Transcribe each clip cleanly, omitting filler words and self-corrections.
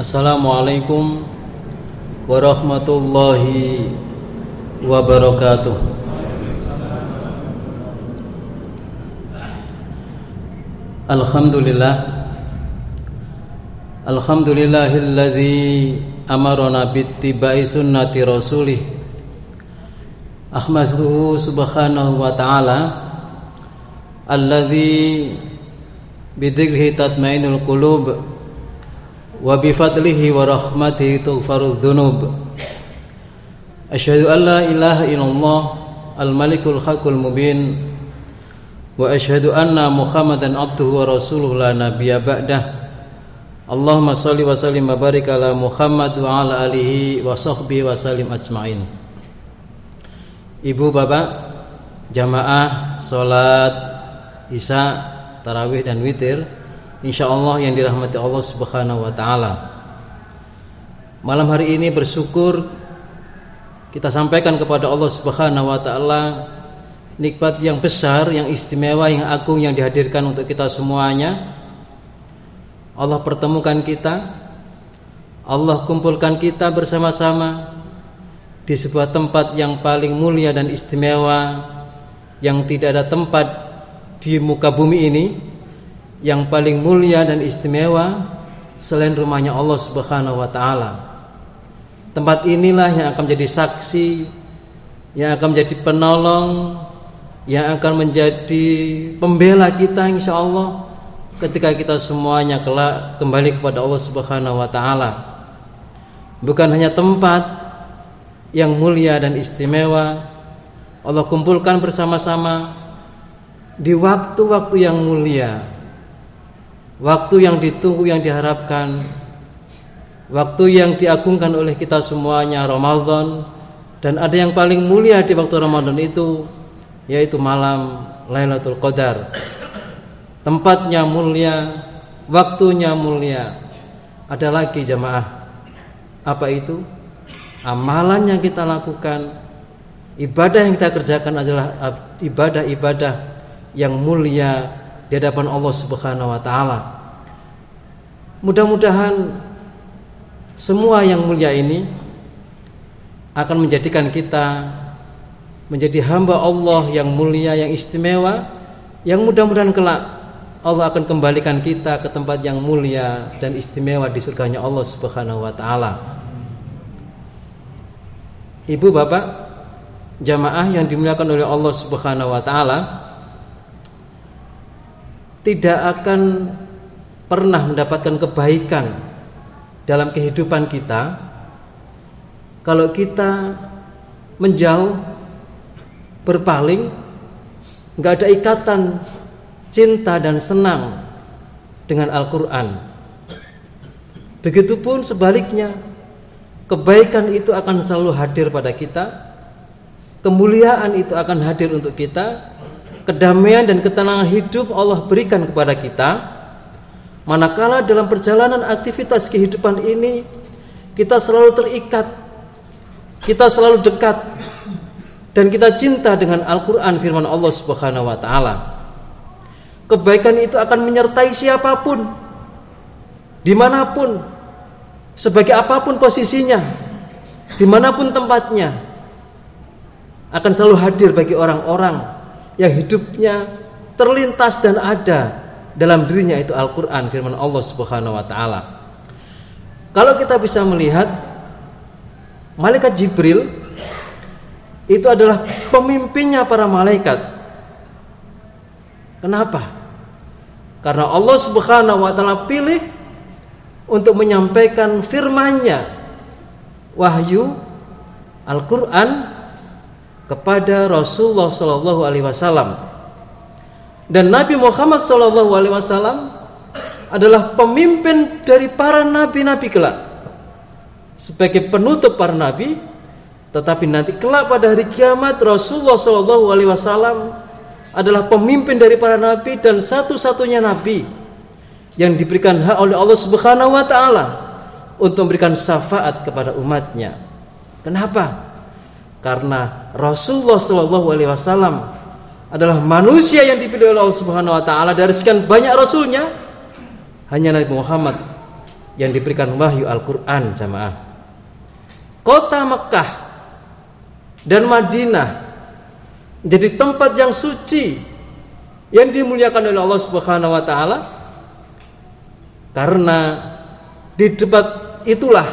Assalamualaikum warahmatullahi wabarakatuh. Alhamdulillahilladzi amarana bittiba'i sunnati rasulih. Ahmaduhu subhanahu wa ta'ala alladzi bidzikrihi tatmainul qulub wa bifadlihi wa rahmatihi tughfarudz dzunub. Asyhadu an la ilaha illallah al-malikul haqqul mubin wa asyhadu anna Muhammadan abduhu wa rasuluhu la nabiyya ba'dah. Allahumma shalli wa sallim wa barik ala Muhammad wa ala alihi wa sahbihi wa sallim ajmain. Ibu bapak jamaah salat Isya, tarawih dan witir, insyaallah yang dirahmati Allah Subhanahu wa taala. Malam hari ini bersyukur kita sampaikan kepada Allah Subhanahu wa taala nikmat yang besar, yang istimewa, yang agung yang dihadirkan untuk kita semuanya. Allah pertemukan kita, Allah kumpulkan kita bersama-sama di sebuah tempat yang paling mulia dan istimewa, yang tidak ada tempat di muka bumi ini yang paling mulia dan istimewa selain rumahnya Allah Subhanahu wa taala. Tempat inilah yang akan menjadi saksi, yang akan menjadi penolong, yang akan menjadi pembela kita insyaallah ketika kita semuanya kelak kembali kepada Allah Subhanahu wa taala. Bukan hanya tempat yang mulia dan istimewa, Allah kumpulkan bersama-sama di waktu-waktu yang mulia, waktu yang ditunggu, yang diharapkan, waktu yang diagungkan oleh kita semuanya, Ramadan. Dan ada yang paling mulia di waktu Ramadan itu, yaitu malam Lailatul Qadar. Tempatnya mulia, waktunya mulia. Ada lagi jamaah, apa itu? Amalan yang kita lakukan, ibadah yang kita kerjakan adalah ibadah-ibadah yang mulia di hadapan Allah Subhanahu wa taala. Mudah-mudahan semua yang mulia ini akan menjadikan kita menjadi hamba Allah yang mulia, yang istimewa, yang mudah-mudahan kelak Allah akan kembalikan kita ke tempat yang mulia dan istimewa di surganya Allah Subhanahu wa taala. Ibu bapak jamaah yang dimuliakan oleh Allah Subhanahu wa taala, tidak akan pernah mendapatkan kebaikan dalam kehidupan kita kalau kita menjauh, berpaling, enggak ada ikatan cinta dan senang dengan Al-Quran. Begitupun sebaliknya, kebaikan itu akan selalu hadir pada kita, kemuliaan itu akan hadir untuk kita, kedamaian dan ketenangan hidup Allah berikan kepada kita. Manakala dalam perjalanan aktivitas kehidupan ini kita selalu terikat, kita selalu dekat, dan kita cinta dengan Al-Quran firman Allah Subhanahu wa ta'ala, kebaikan itu akan menyertai siapapun, dimanapun, sebagai apapun posisinya, dimanapun tempatnya, akan selalu hadir bagi orang-orang yang hidupnya terlintas dan ada dalam dirinya itu Al-Quran firman Allah Subhanahu wa ta'ala. Kalau kita bisa melihat, malaikat Jibril itu adalah pemimpinnya para malaikat. Kenapa? Karena Allah Subhanahu wa ta'ala pilih untuk menyampaikan firman-Nya, wahyu Al-Quran, kepada Rasulullah sallallahu alaihi wasallam. Dan Nabi Muhammad sallallahu alaihi wasallam adalah pemimpin dari para nabi-nabi kelak, sebagai penutup para nabi. Tetapi nanti kelak pada hari kiamat, Rasulullah sallallahu alaihi wasallam adalah pemimpin dari para nabi dan satu-satunya nabi yang diberikan hak oleh Allah Subhanahu wa taala untuk memberikan syafaat kepada umatnya. Kenapa? Karena Rasulullah sallallahu alaihi wasallam adalah manusia yang dipilih oleh Allah Subhanahu wa taala dari sekian banyak rasulnya. Hanya Nabi Muhammad yang diberikan wahyu Al-Quran, jamaah. Kota Mekah dan Madinah jadi tempat yang suci, yang dimuliakan oleh Allah Subhanahu wa taala, karena di tempat itulah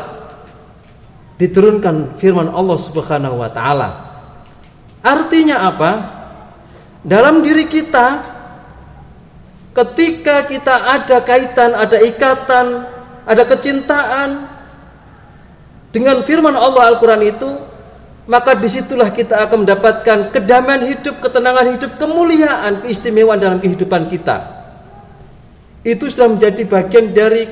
diturunkan firman Allah Subhanahu wa taala. Artinya apa? Dalam diri kita, ketika kita ada kaitan, ada ikatan, ada kecintaan dengan firman Allah Al-Quran itu, maka disitulah kita akan mendapatkan kedamaian hidup, ketenangan hidup, kemuliaan, keistimewaan dalam kehidupan kita. Itu sudah menjadi bagian dari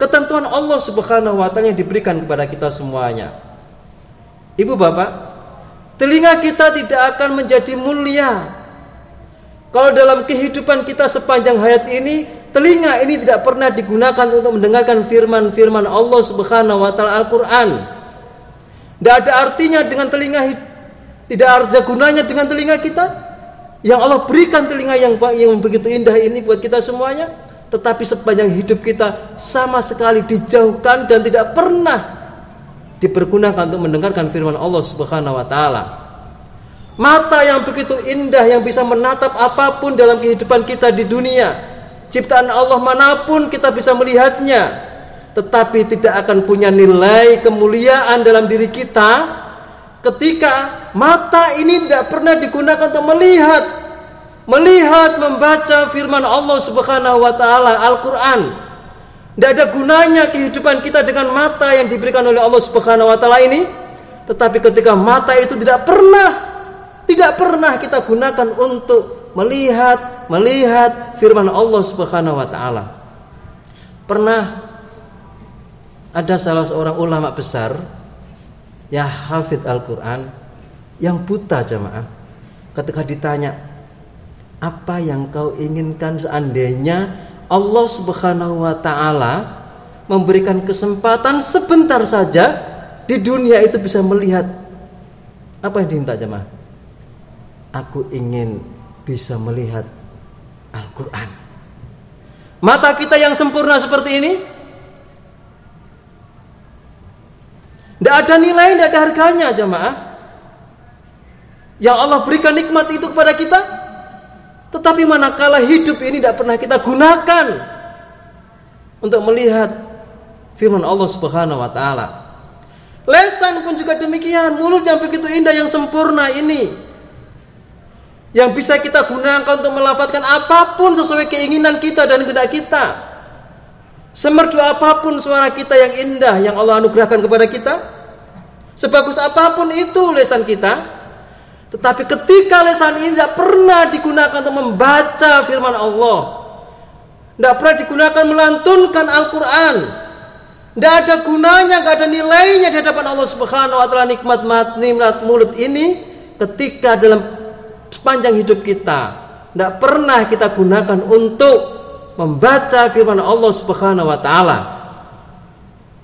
ketentuan Allah Subhanahu wa taala yang diberikan kepada kita semuanya. Ibu bapak, telinga kita tidak akan menjadi mulia kalau dalam kehidupan kita sepanjang hayat ini, telinga ini tidak pernah digunakan untuk mendengarkan firman-firman Allah Subhanahu wa taala Al-Quran. Tidak ada artinya dengan telinga, tidak ada gunanya dengan telinga kita yang Allah berikan telinga yang begitu indah ini buat kita semuanya, tetapi sepanjang hidup kita sama sekali dijauhkan dan tidak pernah dipergunakan untuk mendengarkan firman Allah Subhanahu wa taala. Mata yang begitu indah yang bisa menatap apapun dalam kehidupan kita di dunia, ciptaan Allah manapun kita bisa melihatnya, tetapi tidak akan punya nilai kemuliaan dalam diri kita ketika mata ini tidak pernah digunakan untuk melihat, membaca firman Allah Subhanahu wa taala Al-Quran. Tidak ada gunanya kehidupan kita dengan mata yang diberikan oleh Allah Subhanahu wa taala ini, tetapi ketika mata itu tidak pernah kita gunakan untuk melihat firman Allah Subhanahu wa taala. Pernah ada salah seorang ulama besar, ya hafidz Al-Quran, yang buta, jamaah. Ketika ditanya, apa yang kau inginkan seandainya Allah Subhanahu wa taala memberikan kesempatan sebentar saja di dunia itu bisa melihat, apa yang diminta, jamaah? Aku ingin bisa melihat Al-Quran. Mata kita yang sempurna seperti ini tidak ada nilai, tidak ada harganya, jamaah. Yang Allah berikan nikmat itu kepada kita, tetapi manakala hidup ini tidak pernah kita gunakan untuk melihat firman Allah Subhanahu wa taala. Lisan pun juga demikian, mulut yang begitu indah yang sempurna ini, yang bisa kita gunakan untuk melafazkan apapun sesuai keinginan kita dan kehendak kita. Semerdu apapun suara kita yang indah yang Allah anugerahkan kepada kita, sebagus apapun itu lisan kita, tetapi ketika lisan ini tidak pernah digunakan untuk membaca firman Allah, tidak pernah digunakan melantunkan Al-Quran, tidak ada gunanya, tidak ada nilainya di hadapan Allah Subhanahu wa taala nikmat mulut ini ketika dalam sepanjang hidup kita tidak pernah kita gunakan untuk membaca firman Allah Subhanahu wa taala.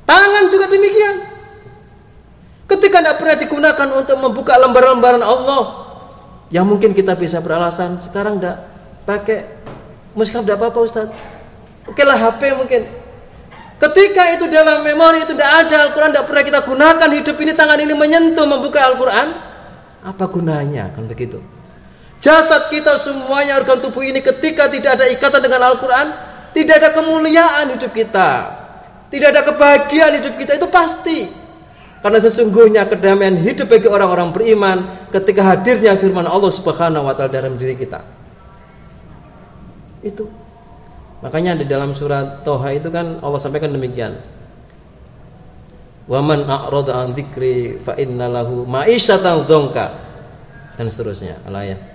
Tangan juga demikian. Ketika tidak pernah digunakan untuk membuka lembaran-lembaran Allah, yang mungkin kita bisa beralasan sekarang tidak pakai mushaf tidak apa-apa, Ustaz. Oke lah, HP mungkin. Ketika itu dalam memori itu tidak ada Al-Quran, tidak pernah kita gunakan hidup ini, tangan ini menyentuh membuka Al-Quran, apa gunanya? Kan begitu. Jasad kita semuanya, organ tubuh ini ketika tidak ada ikatan dengan Al-Quran, tidak ada kemuliaan hidup kita, tidak ada kebahagiaan hidup kita, itu pasti. Karena sesungguhnya kedamaian hidup bagi orang-orang beriman ketika hadirnya firman Allah Subhanahu wa taala dalam diri kita. Itu. Makanya di dalam surat Toha itu kan Allah sampaikan demikian. Wa man a'rada an dzikri fa innalahu ma'isyatan dzonka, dan seterusnya ayat.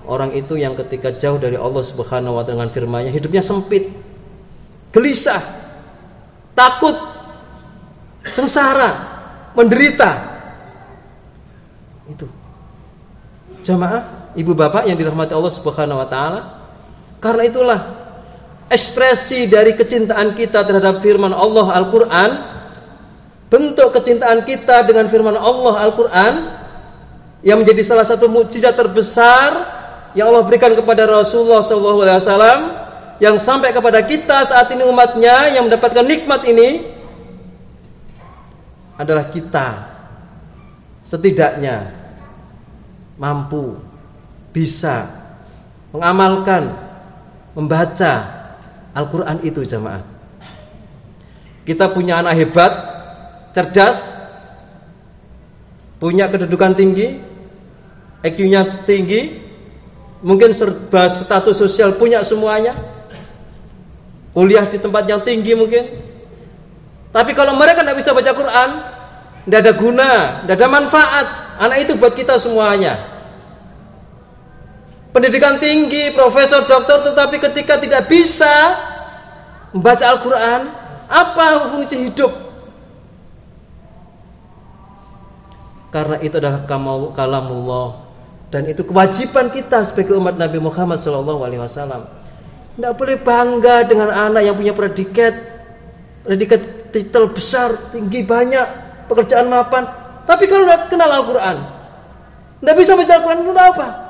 Orang itu yang ketika jauh dari Allah Subhanahu wa taala dengan firman-Nya, hidupnya sempit, gelisah, takut, sengsara, menderita. Itu. Jamaah, ibu bapak yang dirahmati Allah Subhanahu wa taala, karena itulah ekspresi dari kecintaan kita terhadap firman Allah Al-Quran, bentuk kecintaan kita dengan firman Allah Al-Quran yang menjadi salah satu mukjizat terbesar yang Allah berikan kepada Rasulullah SAW yang sampai kepada kita saat ini umatnya yang mendapatkan nikmat ini adalah kita setidaknya mampu bisa mengamalkan, membaca Al-Quran itu jamaah. Kita punya anak hebat, cerdas, punya kedudukan tinggi, IQ-nya tinggi, mungkin serba status sosial punya semuanya, kuliah di tempat yang tinggi mungkin. Tapi kalau mereka tidak bisa baca Quran, tidak ada guna, tidak ada manfaat anak itu buat kita semuanya. Pendidikan tinggi, profesor, doktor, tetapi ketika tidak bisa membaca Al-Quran, apa fungsi hidup? Karena itu adalah kalamullah, dan itu kewajiban kita sebagai umat Nabi Muhammad SAW. Tidak boleh bangga dengan anak yang punya predikat titel besar, tinggi, banyak, pekerjaan mapan, tapi kalau tidak kenal Al-Quran, tidak bisa baca Al-Quran, itu apa?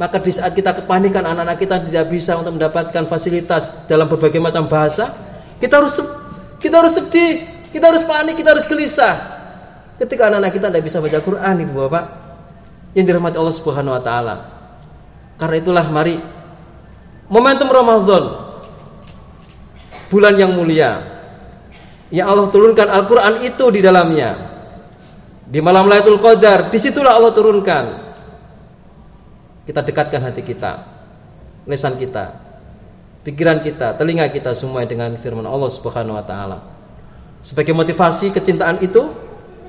Maka di saat kita kepanikan anak-anak kita tidak bisa untuk mendapatkan fasilitas dalam berbagai macam bahasa, kita harus sedih, kita harus panik, kita harus gelisah ketika anak-anak kita tidak bisa baca Quran, Ibu Bapak yang dirahmati Allah Subhanahu wa taala. Karena itulah mari momentum Ramadan, bulan yang mulia, yang Allah turunkan Al-Quran itu di dalamnya. Di malam Lailatul Qadar, disitulah Allah turunkan. Kita dekatkan hati kita, lisan kita, pikiran kita, telinga kita semua dengan firman Allah Subhanahu wa taala. Sebagai motivasi kecintaan itu,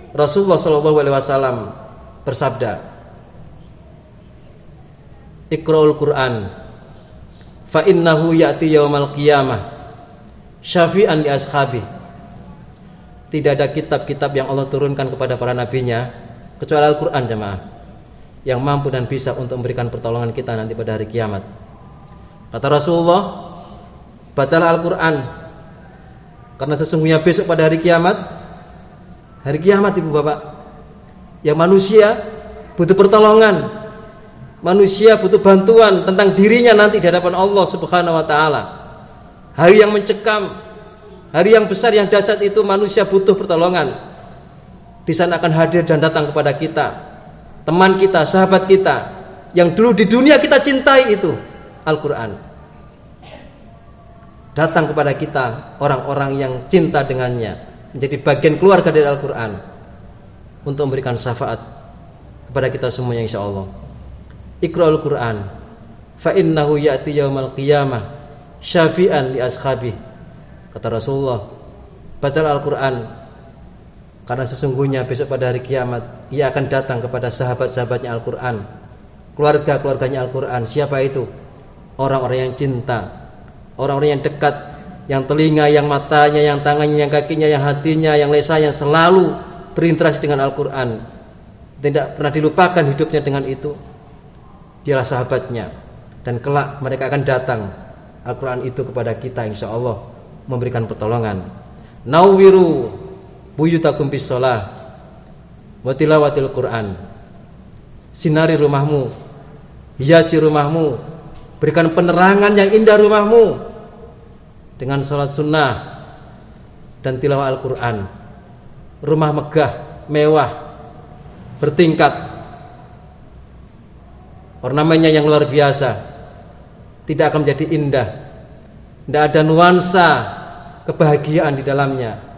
Rasulullah SAW bersabda, Iqra'ul Qur'an fa innahu ya'ti yaumal qiyamah syafi'an li ashabi. Tidak ada kitab-kitab yang Allah turunkan kepada para nabinya kecuali Al-Quran jemaah, yang mampu dan bisa untuk memberikan pertolongan kita nanti pada hari kiamat. Kata Rasulullah, bacalah Al-Quran, karena sesungguhnya besok pada hari kiamat Ibu Bapak, yang manusia butuh pertolongan, manusia butuh bantuan tentang dirinya nanti di hadapan Allah Subhanahu wa taala. Hari yang mencekam, hari yang besar, yang dahsyat itu, manusia butuh pertolongan. Di sana akan hadir dan datang kepada kita teman kita, sahabat kita yang dulu di dunia kita cintai, itu Al-Quran. Datang kepada kita orang-orang yang cinta dengannya, menjadi bagian keluarga dari Al-Quran, untuk memberikan syafaat kepada kita semuanya insyaallah. Iqra'ul Quran fa innahu ya'ti yaumal qiyamah syafi'an li ashabi. Kata Rasulullah, bacalah Al-Quran, karena sesungguhnya besok pada hari kiamat ia akan datang kepada sahabat-sahabatnya Al-Quran, keluarga-keluarganya Al-Quran. Siapa itu? Orang-orang yang cinta, orang-orang yang dekat, yang telinga, yang matanya, yang tangannya, yang kakinya, yang hatinya, yang lesanya selalu berinteraksi dengan Al-Quran, tidak pernah dilupakan hidupnya dengan itu. Dialah sahabatnya, dan kelak mereka akan datang Al-Quran itu kepada kita insyaallah, memberikan pertolongan. Nawwiru buyutakum bis shalah wa tilawatil Quran. Sinari rumahmu, hiasi rumahmu, berikan penerangan yang indah rumahmu dengan salat sunnah dan tilawah Al-Quran. Rumah megah, mewah, bertingkat, ornamennya yang luar biasa, tidak akan menjadi indah, tidak ada nuansa kebahagiaan di dalamnya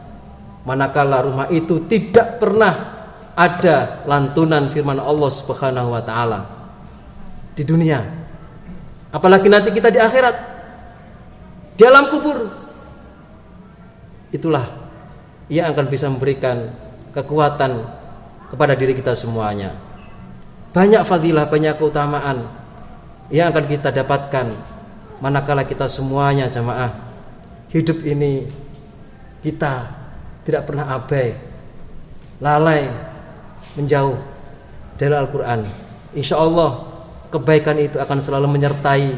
manakala rumah itu tidak pernah ada lantunan firman Allah Subhanahu wa taala di dunia. Apalagi nanti kita di akhirat, di alam kubur. Itulah yang akan bisa memberikan kekuatan kepada diri kita semuanya. Banyak fadilah, banyak keutamaan yang akan kita dapatkan manakala kita semuanya jamaah hidup ini kita tidak pernah abai, lalai, menjauh dari Al-Quran. InsyaAllah kebaikan itu akan selalu menyertai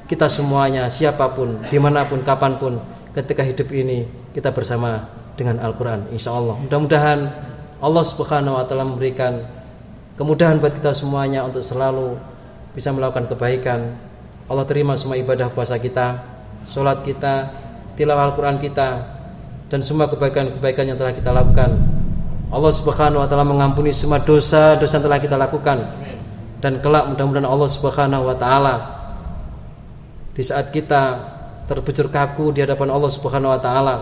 kita semuanya, siapapun, dimanapun, kapanpun, ketika hidup ini kita bersama dengan Al-Quran. InsyaAllah mudah-mudahan Allah Subhanahu wa ta'ala memberikan kemudahan buat kita semuanya untuk selalu bisa melakukan kebaikan, Allah terima semua ibadah puasa kita, sholat kita, tilawah Al-Quran kita, dan semua kebaikan-kebaikan yang telah kita lakukan. Allah Subhanahu wa ta'ala mengampuni semua dosa-dosa yang telah kita lakukan. Dan kelak mudah-mudahan Allah Subhanahu wa ta'ala di saat kita terbujur kaku di hadapan Allah Subhanahu wa ta'ala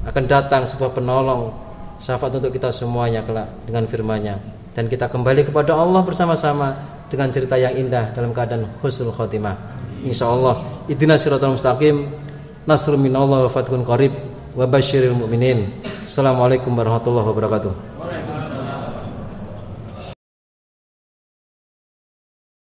akan datang sebuah penolong syafaat untuk kita semuanya kelak dengan firman-Nya, dan kita kembali kepada Allah bersama-sama dengan cerita yang indah dalam keadaan husnul khotimah. Insyaallah. Ihdinas siratal mustaqim. Nasrun minallah wa fathun qarib wa basyiril mu'minin. Assalamualaikum warahmatullahi wabarakatuh.